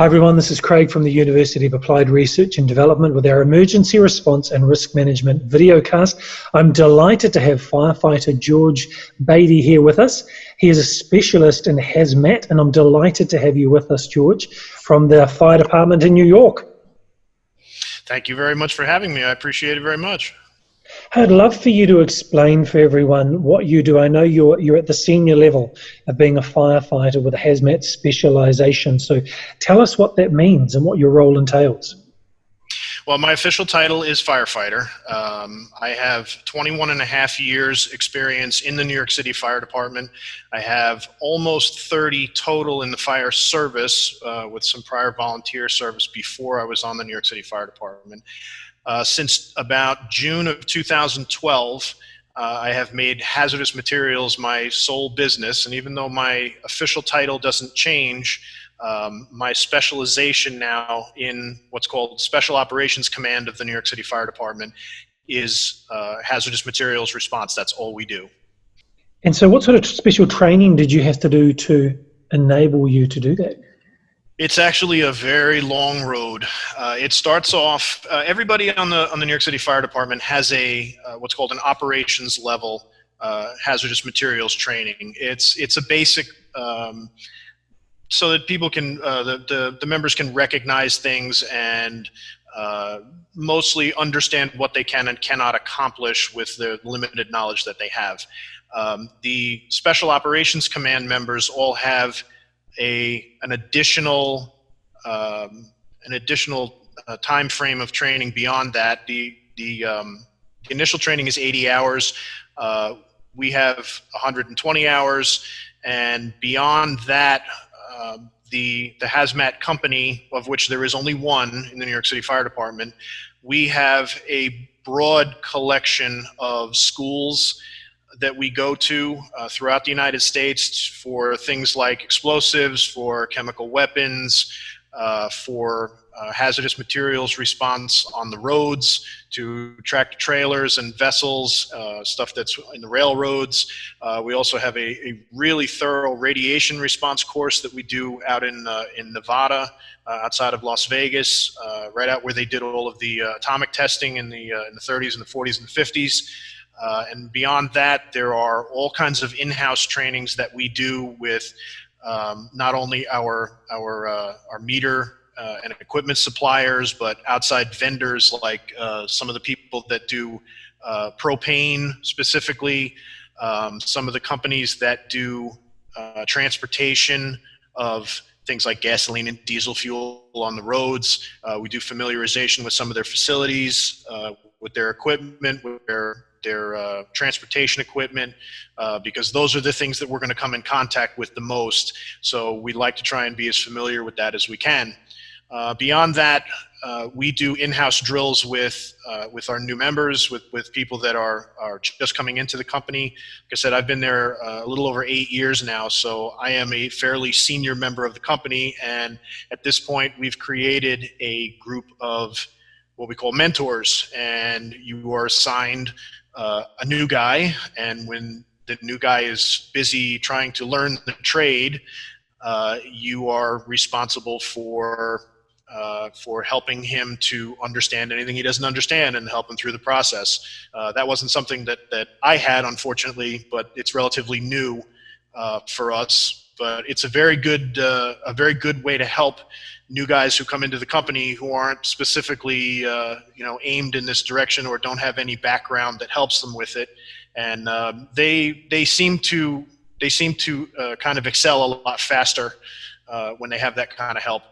Hi everyone, this is Craig from the University of Applied Research and Development with our Emergency Response and Risk Management Videocast. I'm delighted to have Firefighter George Baade here with us. He is a specialist in hazmat, and I'm delighted to have you with us, George, from the fire department in New York. Thank you very much for having me. I appreciate it very much. I'd love for you to explain for everyone what you do. I know you're at the senior level of being a firefighter with a hazmat specialization. So tell us what that means and what your role entails. Well, my official title is firefighter. I have 21 and a half years experience in the New York City Fire Department. I have almost 30 total in the fire service with some prior volunteer service before I was on the New York City Fire Department. Since about June of 2012, I have made hazardous materials my sole business, and even though my official title doesn't change, my specialization now in what's called Special Operations Command of the New York City Fire Department is hazardous materials response. That's all we do. And so what sort of special training did you have to do to enable you to do that? It's actually a very long road. It starts off, everybody on the New York City Fire Department has a what's called an operations level hazardous materials training. It's a basic so that people can the members can recognize things and mostly understand what they can and cannot accomplish with the limited knowledge that they have. The Special Operations Command members all have an additional time frame of training beyond that. The initial training is 80 hours. We have 120 hours, and beyond that, the hazmat company, of which there is only one in the New York City Fire Department, we have a broad collection of schools that we go to throughout the United States for things like explosives, for chemical weapons, for hazardous materials response on the roads, to tractor trailers and vessels, stuff that's in the railroads. We also have a really thorough radiation response course that we do out in Nevada, outside of Las Vegas, right out where they did all of the atomic testing in the 30s and the 40s and 50s. And beyond that, there are all kinds of in-house trainings that we do with not only our meter and equipment suppliers, but outside vendors like some of the people that do propane specifically, some of the companies that do transportation of things like gasoline and diesel fuel on the roads. We do familiarization with some of their facilities, with their equipment, with their transportation equipment, because those are the things that we're going to come in contact with the most. So we like to try and be as familiar with that as we can. Beyond that, we do in-house drills with our new members, with people that are just coming into the company. Like I said, I've been there a little over 8 years now, so I am a fairly senior member of the company, and at this point we've created a group of what we call mentors, and you are assigned a new guy, and when the new guy is busy trying to learn the trade, you are responsible for helping him to understand anything he doesn't understand and help him through the process. That wasn't something that I had, unfortunately, but it's relatively new for us. But it's a very good way to help new guys who come into the company who aren't specifically aimed in this direction or don't have any background that helps them with it, and they seem to kind of excel a lot faster when they have that kind of help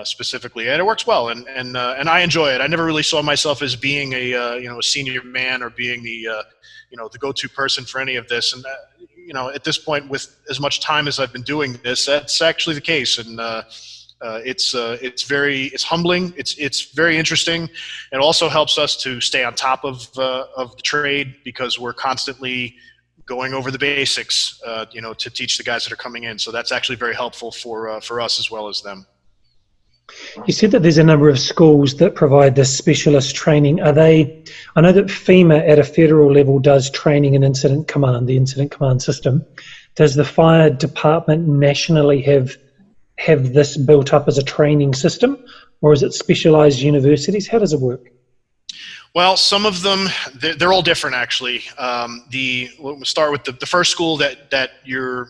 specifically, and it works well, and I enjoy it. I never really saw myself as being a senior man or being the go-to person for any of this, and at this point, with as much time as I've been doing this, that's actually the case, and it's humbling. It's very interesting. It also helps us to stay on top of the trade, because we're constantly going over the basics, to teach the guys that are coming in. So that's actually very helpful for us as well as them. You said that there's a number of schools that provide this specialist training. I know that FEMA at a federal level does training in incident command, the incident command system. Does the fire department nationally have have this built up as a training system, or is it specialized universities? How does it work? Well, some of them, they're all different, actually. We'll start with the first school that you're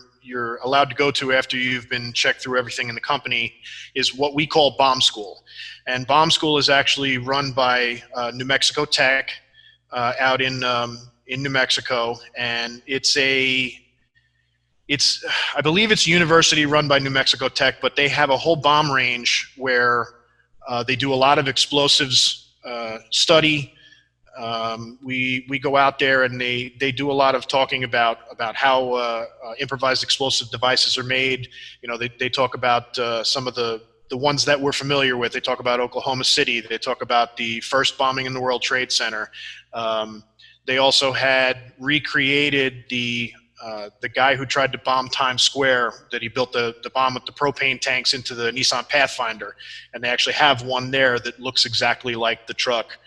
allowed to go to after you've been checked through everything in the company is what we call bomb school. And bomb school is actually run by New Mexico Tech out in New Mexico, and I believe it's a university run by New Mexico Tech, but they have a whole bomb range where they do a lot of explosives study. We go out there and they do a lot of talking about how improvised explosive devices are made. You know, they talk about some of the ones that we're familiar with. They talk about Oklahoma City. They talk about the first bombing in the World Trade Center. They also had recreated the guy who tried to bomb Times Square, that he built the bomb with the propane tanks into the Nissan Pathfinder. And they actually have one there that looks exactly like the truck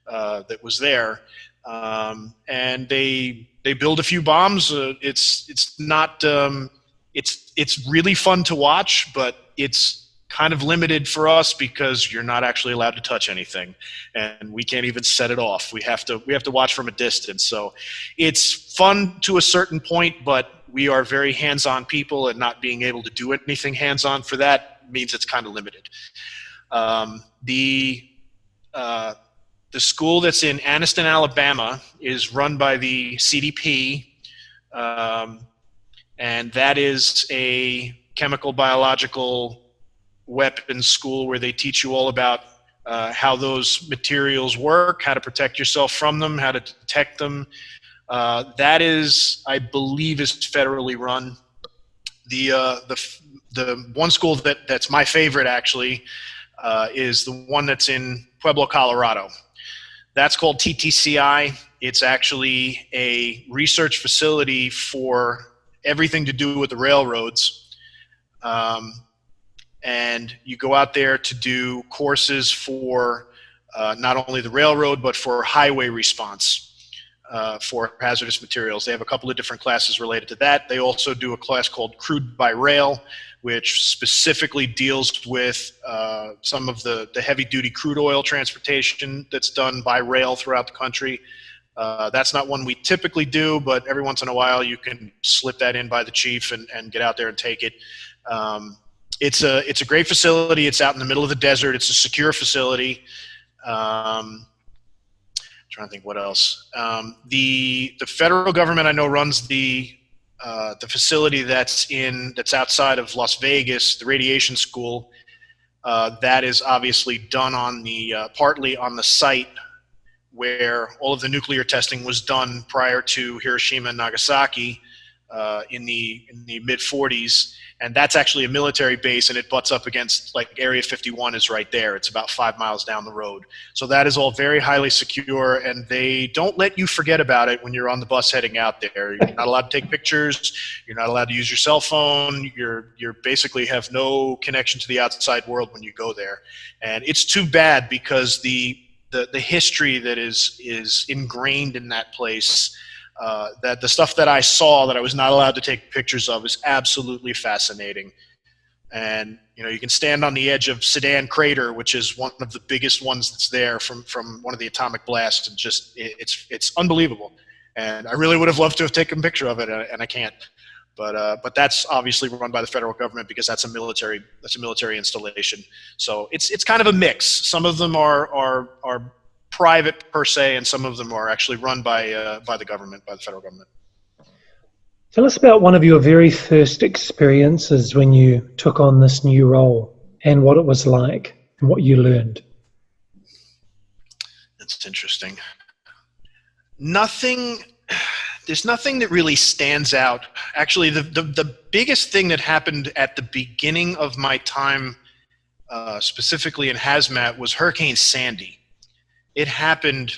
that was there. And they build a few bombs. It's not, it's really fun to watch, but it's kind of limited for us because you're not actually allowed to touch anything, and we can't even set it off. We have to watch from a distance. So it's fun to a certain point, but we are very hands-on people, and not being able to do anything hands-on for that means it's kind of limited. The school that's in Anniston, Alabama is run by the CDP, and that is a chemical biological weapons school where they teach you all about how those materials work, how to protect yourself from them, how to detect them. That is, I believe, is federally run. The one school that's my favorite, actually, is the one that's in Pueblo, Colorado. That's called TTCI. It's actually a research facility for everything to do with the railroads. And you go out there to do courses for not only the railroad, but for highway response for hazardous materials. They have a couple of different classes related to that. They also do a class called Crude by Rail, which specifically deals with some of the heavy-duty crude oil transportation that's done by rail throughout the country. That's not one we typically do, but every once in a while you can slip that in by the chief and get out there and take it. It's a great facility. It's out in the middle of the desert. It's a secure facility. I'm trying to think what else. The federal government, I know, runs the facility that's outside of Las Vegas, the radiation school. That is obviously done on partly on the site where all of the nuclear testing was done prior to Hiroshima and Nagasaki in the mid-40s. And that's actually a military base, and it butts up against, like, Area 51 is right there. It's about 5 miles down the road. So that is all very highly secure, and they don't let you forget about it when you're on the bus heading out there. You're not allowed to take pictures. You're not allowed to use your cell phone. You're basically have no connection to the outside world when you go there. And it's too bad, because the history that is ingrained in that place, that the stuff that I saw that I was not allowed to take pictures of, is absolutely fascinating. And you can stand on the edge of Sedan Crater, which is one of the biggest ones that's there from one of the atomic blasts, and just it's unbelievable. And I really would have loved to have taken a picture of it, and I can't. But that's obviously run by the federal government, because that's a military installation. So it's kind of a mix. Some of them are private per se, and some of them are actually run by the government, by the federal government. Tell us about one of your very first experiences when you took on this new role, and what it was like and what you learned. That's interesting. There's nothing that really stands out. Actually, the biggest thing that happened at the beginning of my time, specifically in hazmat, was Hurricane Sandy. It happened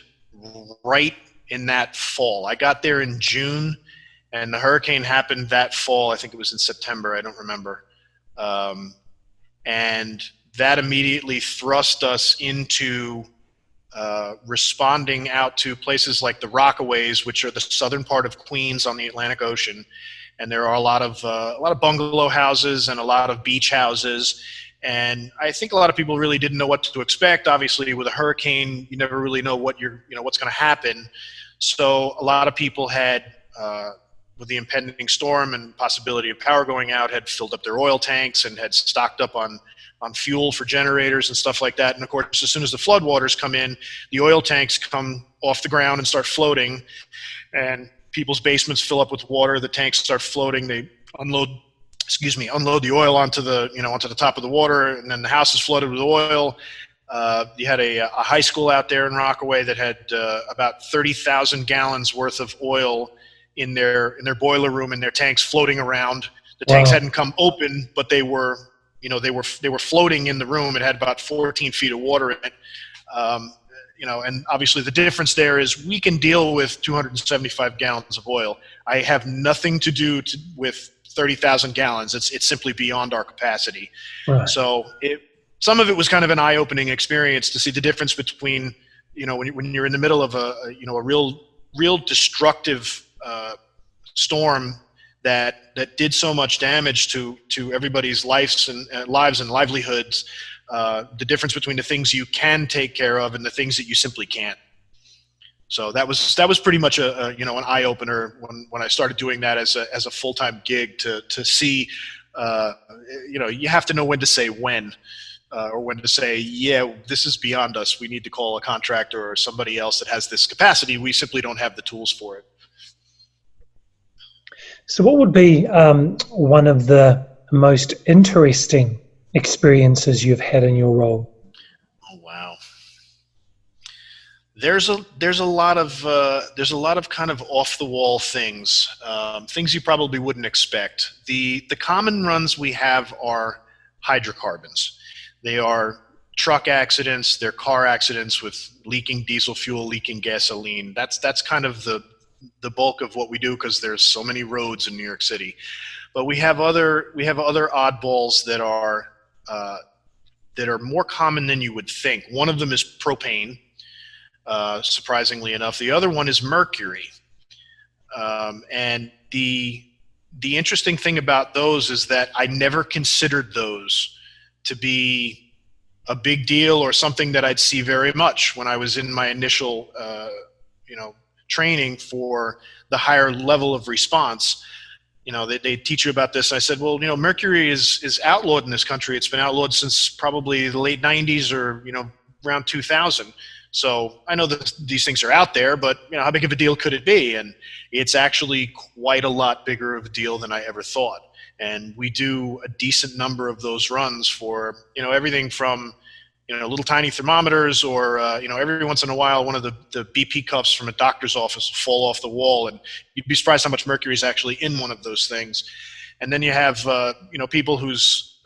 right in that fall. I got there in June, and the hurricane happened that fall. I think it was in September. I don't remember. And that immediately thrust us into responding out to places like the Rockaways, which are the southern part of Queens on the Atlantic Ocean. and there are a lot of bungalow houses and a lot of beach houses. And I think a lot of people really didn't know what to expect. Obviously, with a hurricane, you never really know what's going to happen. So a lot of people had, with the impending storm and possibility of power going out, had filled up their oil tanks and had stocked up on fuel for generators and stuff like that. And of course, as soon as the floodwaters come in, the oil tanks come off the ground and start floating, and people's basements fill up with water. The tanks start floating. They unload the oil onto the top of the water, and then the house is flooded with oil. You had a high school out there in Rockaway that had about 30,000 gallons worth of oil in their boiler room, in their tanks, floating around. The tanks hadn't come open, but they were floating in the room. It had about 14 feet of water in it. And obviously the difference there is we can deal with 275 gallons of oil. I have nothing to do with 30,000 gallons. It's simply beyond our capacity. Right. So some of it was kind of an eye-opening experience to see the difference between, when you're in the middle of a real destructive storm that did so much damage to everybody's lives and livelihoods. The difference between the things you can take care of and the things that you simply can't. So that was pretty much an eye opener when I started doing that as a full-time gig to see, you have to know when to say when, or when to say, yeah, this is beyond us. We need to call a contractor or somebody else that has this capacity. We simply don't have the tools for it. So what would be one of the most interesting experiences you've had in your role? Oh, wow. There's a lot of kind of off the wall things, things you probably wouldn't expect. The common runs we have are hydrocarbons. They are truck accidents, they're car accidents with leaking diesel fuel, leaking gasoline. That's kind of the bulk of what we do, because there's so many roads in New York City. But we have other oddballs that are more common than you would think. One of them is propane. Surprisingly enough, the other one is mercury. And the interesting thing about those is that I never considered those to be a big deal or something that I'd see very much when I was in my initial, training for the higher level of response. They teach you about this. I said, well, mercury is outlawed in this country. It's been outlawed since probably the late 90s or, around 2000. So I know that these things are out there, but how big of a deal could it be? And it's actually quite a lot bigger of a deal than I ever thought. And we do a decent number of those runs for, everything from, little tiny thermometers, or, every once in a while, one of the BP cuffs from a doctor's office will fall off the wall, and you'd be surprised how much mercury is actually in one of those things. And then you have, people whose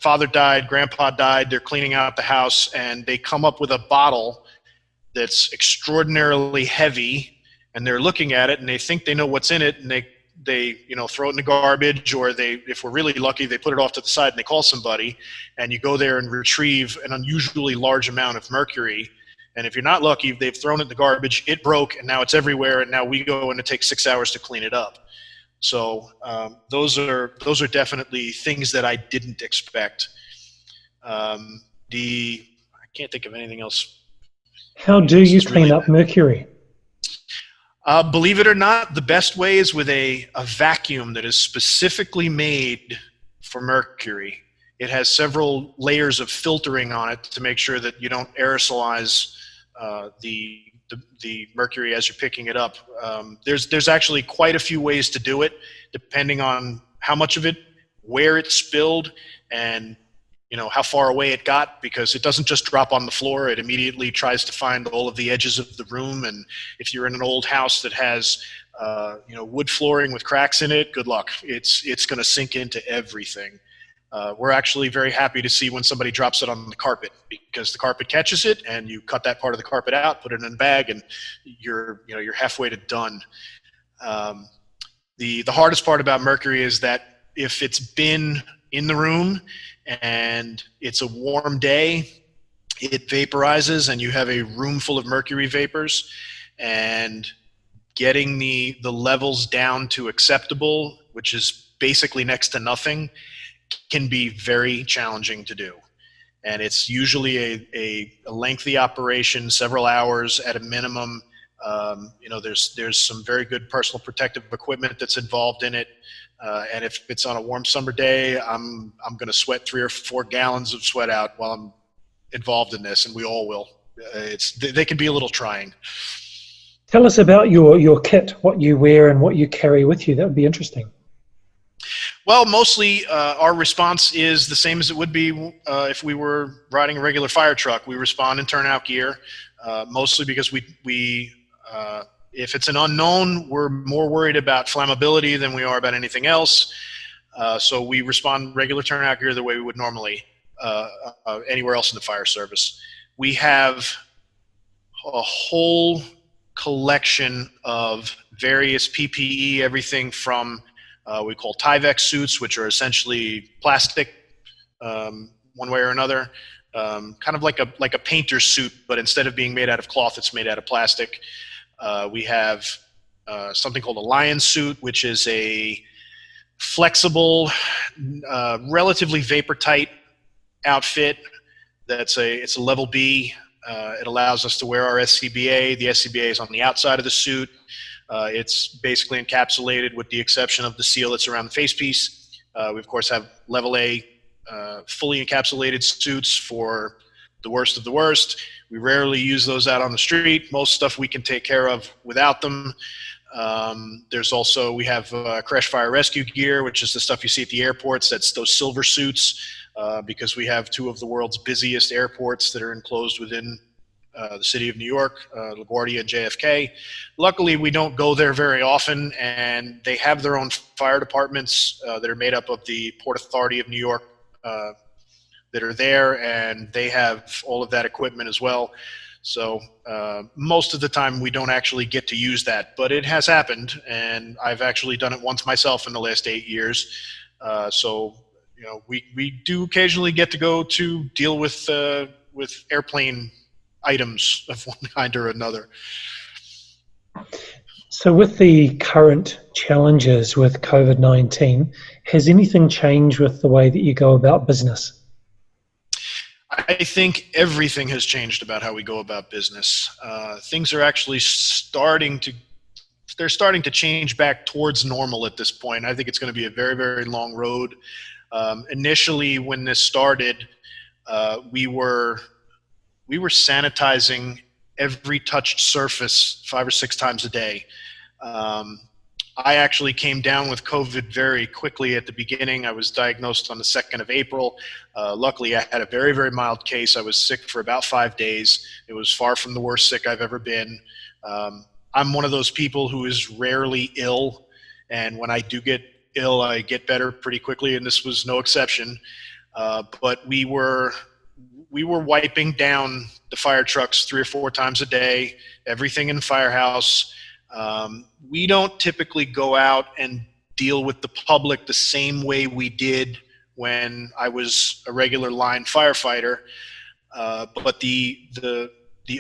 father died, grandpa died, they're cleaning out the house, and they come up with a bottle that's extraordinarily heavy, and they're looking at it, and they think they know what's in it, and they throw it in the garbage, or if we're really lucky, they put it off to the side and they call somebody, and you go there and retrieve an unusually large amount of mercury. And if you're not lucky, they've thrown it in the garbage, it broke, and now it's everywhere, and now we go and it takes 6 hours to clean it up. So those are definitely things that I didn't expect. I can't think of anything else. How do you clean up mercury? Believe it or not, the best way is with a vacuum that is specifically made for mercury. It has several layers of filtering on it to make sure that you don't aerosolize the mercury as you're picking it up. There's actually quite a few ways to do it, depending on how much of it, where it's spilled, and how far away it got, because it doesn't just drop on the floor. It immediately tries to find all of the edges of the room. And if you're in an old house that has, wood flooring with cracks in it, good luck. It's going to sink into everything. We're actually very happy to see when somebody drops it on the carpet, because the carpet catches it, and you cut that part of the carpet out, put it in a bag, and you're halfway to done. The hardest part about mercury is that if it's been in the room and it's a warm day, it vaporizes, and you have a room full of mercury vapors. And getting the levels down to acceptable, which is basically next to nothing, can be very challenging to do. And it's usually a lengthy operation, several hours at a minimum. There's some very good personal protective equipment that's involved in it. And if it's on a warm summer day, I'm going to sweat 3 or 4 gallons of sweat out while I'm involved in this, and we all will. They can be a little trying. Tell us about your kit, what you wear and what you carry with you. That would be interesting. Well, mostly our response is the same as it would be if we were riding a regular fire truck. We respond in turnout gear, mostly because we if it's an unknown, we're more worried about flammability than we are about anything else. So we respond regular turnout gear the way we would normally anywhere else in the fire service. We have a whole collection of various PPE, everything from we call Tyvek suits, which are essentially plastic, one way or another, kind of like a painter's suit, but instead of being made out of cloth, it's made out of plastic. We have something called a lion suit, which is a flexible, relatively vapor-tight outfit. It's a level B. It allows us to wear our SCBA. The SCBA is on the outside of the suit. It's basically encapsulated with the exception of the seal that's around the facepiece. We, of course, have level A fully encapsulated suits for the worst of the worst. We rarely use those out on the street. Most stuff we can take care of without them. There's also, we have crash fire rescue gear, which is the stuff you see at the airports. That's those silver suits, because we have 2 of the world's busiest airports that are enclosed within the city of New York, LaGuardia and JFK. Luckily, we don't go there very often, and they have their own fire departments that are made up of the Port Authority of New York that are there, and they have all of that equipment as well. So most of the time we don't actually get to use that, but it has happened, and I've actually done it once myself in the last 8 years. So we do occasionally get to go to deal with airplane items of one kind or another. So with the current challenges with COVID-19, has anything changed with the way that you go about business? I think everything has changed about how we go about business. Things are actually starting to change back towards normal at this point. I think it's going to be a very, very long road. Initially, when this started, we were sanitizing every touched surface 5 or 6 times a day. I actually came down with COVID very quickly at the beginning. I was diagnosed on the 2nd of April. Luckily, I had a very, very mild case. I was sick for about 5 days. It was far from the worst sick I've ever been. I'm one of those people who is rarely ill, and when I do get ill, I get better pretty quickly, and this was no exception. But we were wiping down the fire trucks 3 or 4 times a day, everything in the firehouse. We don't typically go out and deal with the public the same way we did when I was a regular line firefighter. But the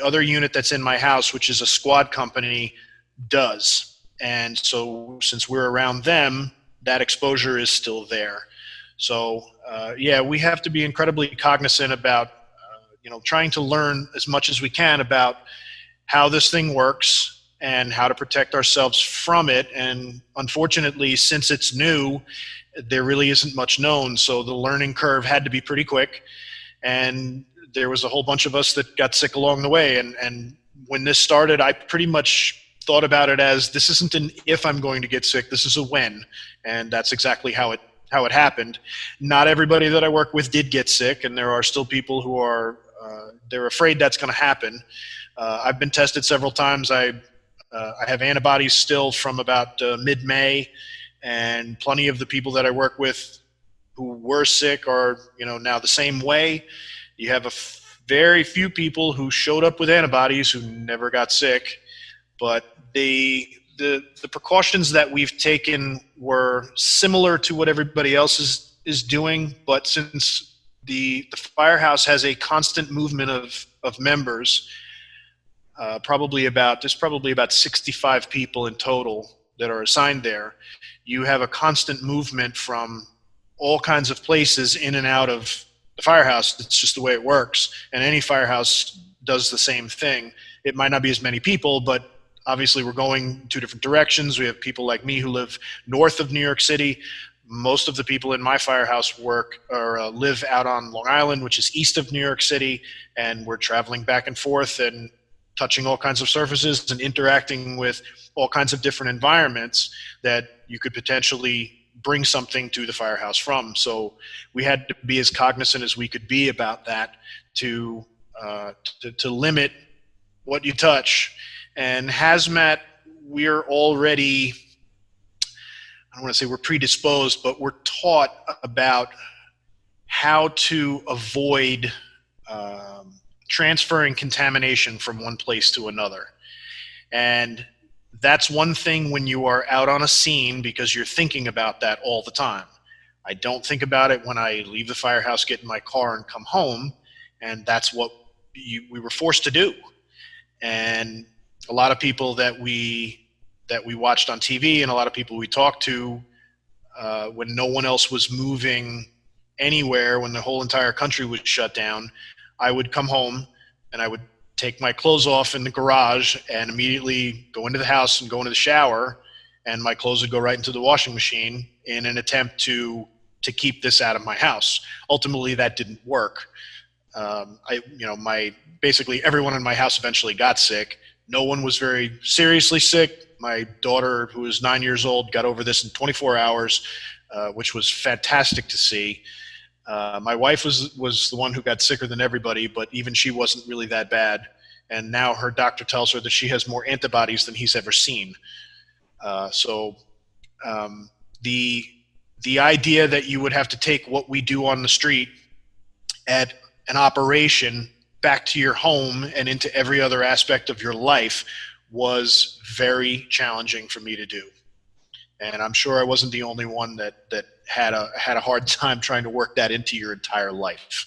other unit that's in my house, which is a squad company, does. And so since we're around them, that exposure is still there. So yeah, we have to be incredibly cognizant about trying to learn as much as we can about how this thing works and how to protect ourselves from it. And unfortunately, since it's new, there really isn't much known. So the learning curve had to be pretty quick. And there was a whole bunch of us that got sick along the way. And when this started, I pretty much thought about it as, this isn't an if I'm going to get sick, this is a when. And that's exactly how it happened. Not everybody that I work with did get sick, and there are still people who are they're afraid that's going to happen. I've been tested several times. I have antibodies still from about mid-May, and plenty of the people that I work with who were sick are now the same way. You have very few people who showed up with antibodies who never got sick, but the precautions that we've taken were similar to what everybody else is doing, but since the firehouse has a constant movement of members, there's probably about 65 people in total that are assigned there. You have a constant movement from all kinds of places in and out of the firehouse. It's just the way it works. And any firehouse does the same thing. It might not be as many people, but obviously we're going two different directions. We have people like me who live north of New York City. Most of the people in my firehouse work or live out on Long Island, which is east of New York City. And we're traveling back and forth and touching all kinds of surfaces and interacting with all kinds of different environments that you could potentially bring something to the firehouse from. So we had to be as cognizant as we could be about that to limit what you touch. And hazmat, we're already, I don't want to say we're predisposed, but we're taught about how to avoid transferring contamination from one place to another. And that's one thing when you are out on a scene, because you're thinking about that all the time. I don't think about it when I leave the firehouse, get in my car, and come home. And that's what we were forced to do. And a lot of people that we watched on TV and a lot of people we talked to, when no one else was moving anywhere, when the whole entire country was shut down, I would come home and I would take my clothes off in the garage and immediately go into the house and go into the shower, and my clothes would go right into the washing machine in an attempt to keep this out of my house. Ultimately, that didn't work. Basically everyone in my house eventually got sick. No one was very seriously sick. My daughter, who is 9 years old, got over this in 24 hours, which was fantastic to see. My wife was the one who got sicker than everybody, but even she wasn't really that bad. And now her doctor tells her that she has more antibodies than he's ever seen. The idea that you would have to take what we do on the street at an operation back to your home and into every other aspect of your life was very challenging for me to do. And I'm sure I wasn't the only one that had a hard time trying to work that into your entire life.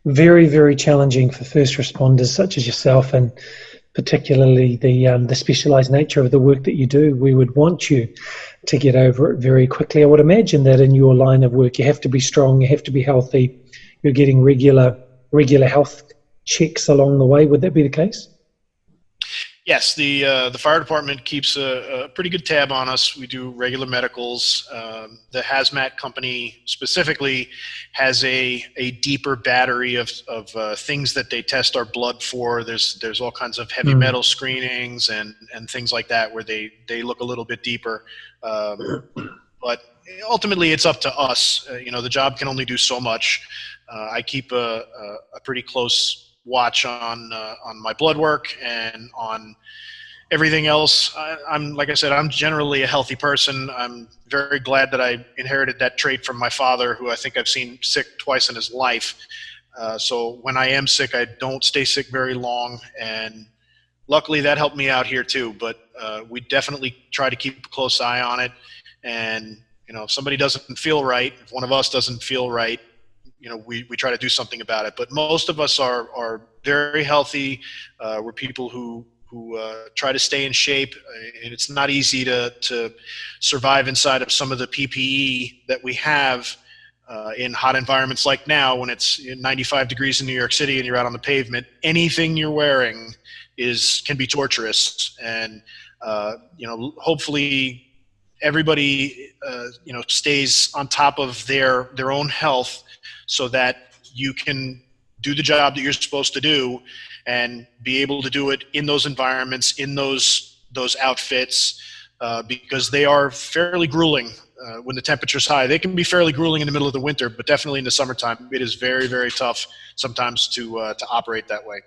Very, very challenging for first responders such as yourself, and particularly the specialized nature of the work that you do. We would want you to get over it very quickly. I would imagine that in your line of work, you have to be strong, you have to be healthy. You're getting regular health checks along the way. Would that be the case? Yes, the fire department keeps a pretty good tab on us. We do regular medicals. The hazmat company specifically has a deeper battery of things that they test our blood for. There's all kinds of heavy metal screenings and things like that where they look a little bit deeper. But ultimately, it's up to us. The job can only do so much. I keep a pretty close watch on my blood work and on everything else. Like I said, I'm generally a healthy person. I'm very glad that I inherited that trait from my father, who I think I've seen sick twice in his life. So when I am sick, I don't stay sick very long, and luckily that helped me out here too. But we definitely try to keep a close eye on it. And if somebody doesn't feel right, if one of us doesn't feel right, we try to do something about it. But most of us are very healthy. We're people who try to stay in shape, and it's not easy to survive inside of some of the PPE that we have in hot environments like now, when it's 95 degrees in New York City and you're out on the pavement. Anything you're wearing can be torturous, and hopefully everybody stays on top of their own health, so that you can do the job that you're supposed to do and be able to do it in those environments, in those outfits, because they are fairly grueling when the temperature's high. They can be fairly grueling in the middle of the winter, but definitely in the summertime, it is very, very tough sometimes to operate that way.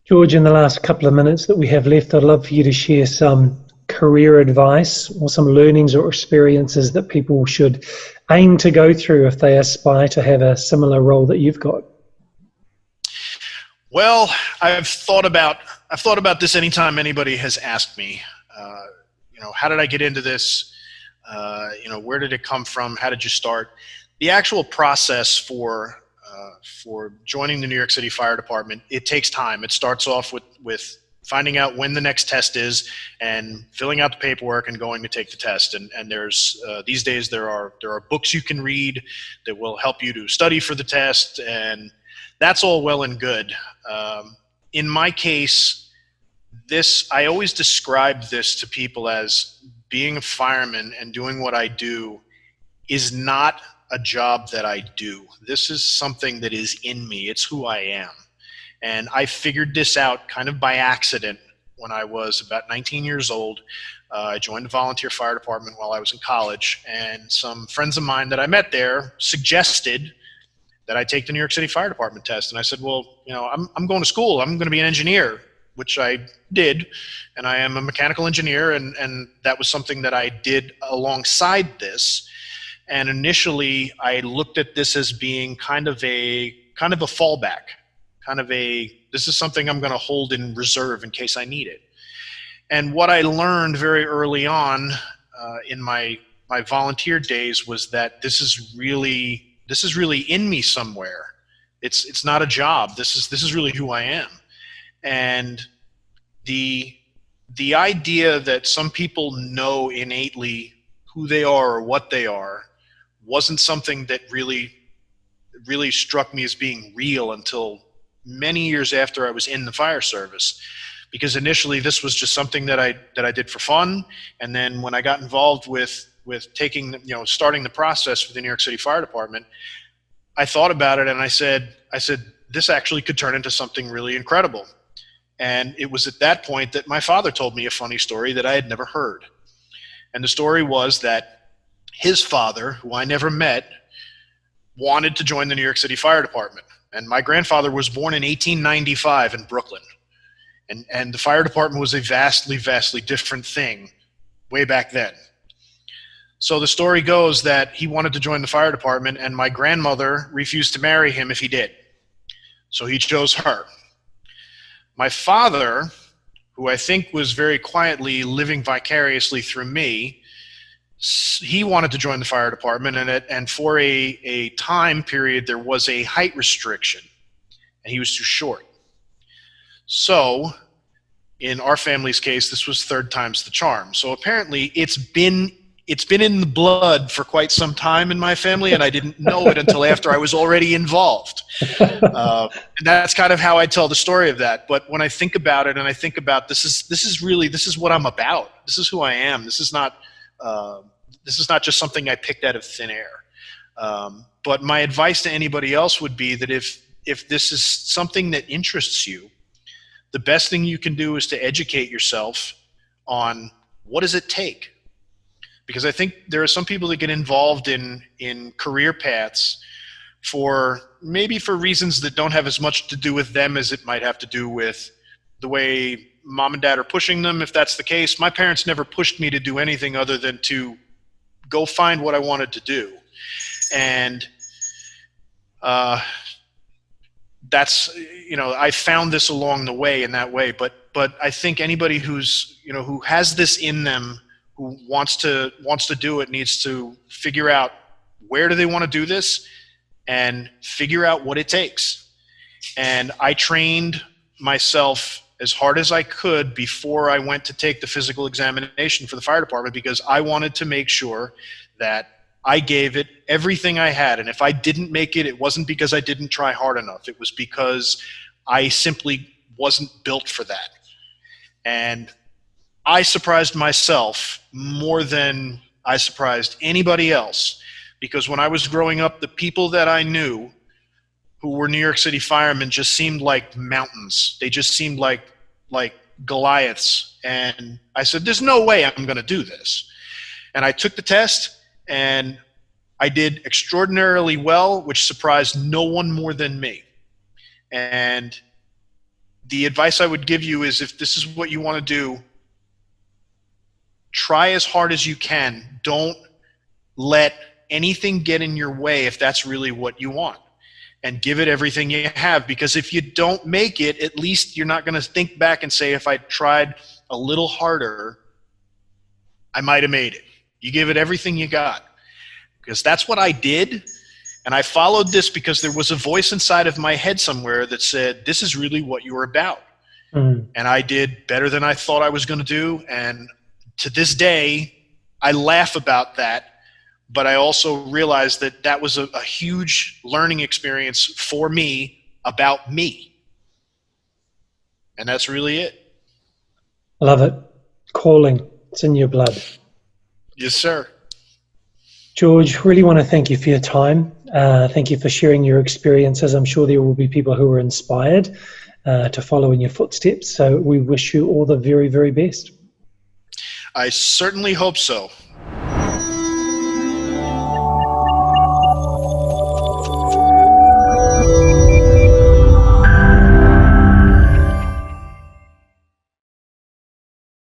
George, in the last couple of minutes that we have left, I'd love for you to share some career advice or some learnings or experiences that people should aim to go through if they aspire to have a similar role that you've got. Well, I've thought about this anytime anybody has asked me, how did I get into this? Where did it come from? How did you start? The actual process for for joining the New York City Fire Department, it takes time. It starts off with finding out when the next test is and filling out the paperwork and going to take the test. And there's these days there are books you can read that will help you to study for the test, and that's all well and good. In my case, I always describe this to people as being a fireman and doing what I do is not a job that I do. This is something that is in me. It's who I am. And I figured this out kind of by accident when I was about 19 years old. I joined the volunteer fire department while I was in college, and some friends of mine that I met there suggested that I take the New York City Fire Department test. And I said, well, I'm going to school. I'm going to be an engineer, which I did. And I am a mechanical engineer, and that was something that I did alongside this. And initially, I looked at this as being kind of a fallback. This is something I'm going to hold in reserve in case I need it. And what I learned very early on in my volunteer days was that this is really in me somewhere. It's not a job. This is really who I am. And the idea that some people know innately who they are or what they are wasn't something that really struck me as being real until many years after I was in the fire service, because initially this was just something that I did for fun. And then when I got involved with starting the process for the New York City Fire Department, I thought about it and I said, this actually could turn into something really incredible. And it was at that point that my father told me a funny story that I had never heard. And the story was that his father, who I never met, wanted to join the New York City Fire Department. And my grandfather was born in 1895 in Brooklyn. And the fire department was a vastly, vastly different thing way back then. So the story goes that he wanted to join the fire department, and my grandmother refused to marry him if he did. So he chose her. My father, who I think was very quietly living vicariously through me, he wanted to join the fire department, and for a time period there was a height restriction, and he was too short. So in our family's case, this was third time's the charm. So apparently it's been in the blood for quite some time in my family, and I didn't know it until after I was already involved. And that's kind of how I tell the story of that. But when I think about it, and I think about this is what I'm about. This is who I am. This is not just something I picked out of thin air. But my advice to anybody else would be that if this is something that interests you, the best thing you can do is to educate yourself on what does it take. Because I think there are some people that get involved in career paths for reasons that don't have as much to do with them as it might have to do with the way mom and dad are pushing them, if that's the case. My parents never pushed me to do anything other than to go find what I wanted to do. And that's, I found this along the way in that way. But I think anybody who has this in them, who wants to do it, needs to figure out where do they want to do this and figure out what it takes. And I trained myself as hard as I could before I went to take the physical examination for the fire department, because I wanted to make sure that I gave it everything I had. And if I didn't make it, it wasn't because I didn't try hard enough. It was because I simply wasn't built for that. And I surprised myself more than I surprised anybody else, because when I was growing up, the people that I knew who were New York City firemen just seemed like mountains. They just seemed like Goliaths. And I said, there's no way I'm going to do this. And I took the test, and I did extraordinarily well, which surprised no one more than me. And the advice I would give you is, if this is what you want to do, try as hard as you can. Don't let anything get in your way if that's really what you want. And give it everything you have, because if you don't make it, at least you're not going to think back and say, if I tried a little harder, I might have made it. You give it everything you got, because that's what I did. And I followed this because there was a voice inside of my head somewhere that said, this is really what you were about. And I did better than I thought I was going to do. And to this day, I laugh about that. But I also realized that that was a huge learning experience for me about me. And that's really it. Love it. Calling. It's in your blood. Yes, sir. George, really want to thank you for your time. Thank you for sharing your experiences. I'm sure there will be people who are inspired to follow in your footsteps. So we wish you all the very, very best. I certainly hope so.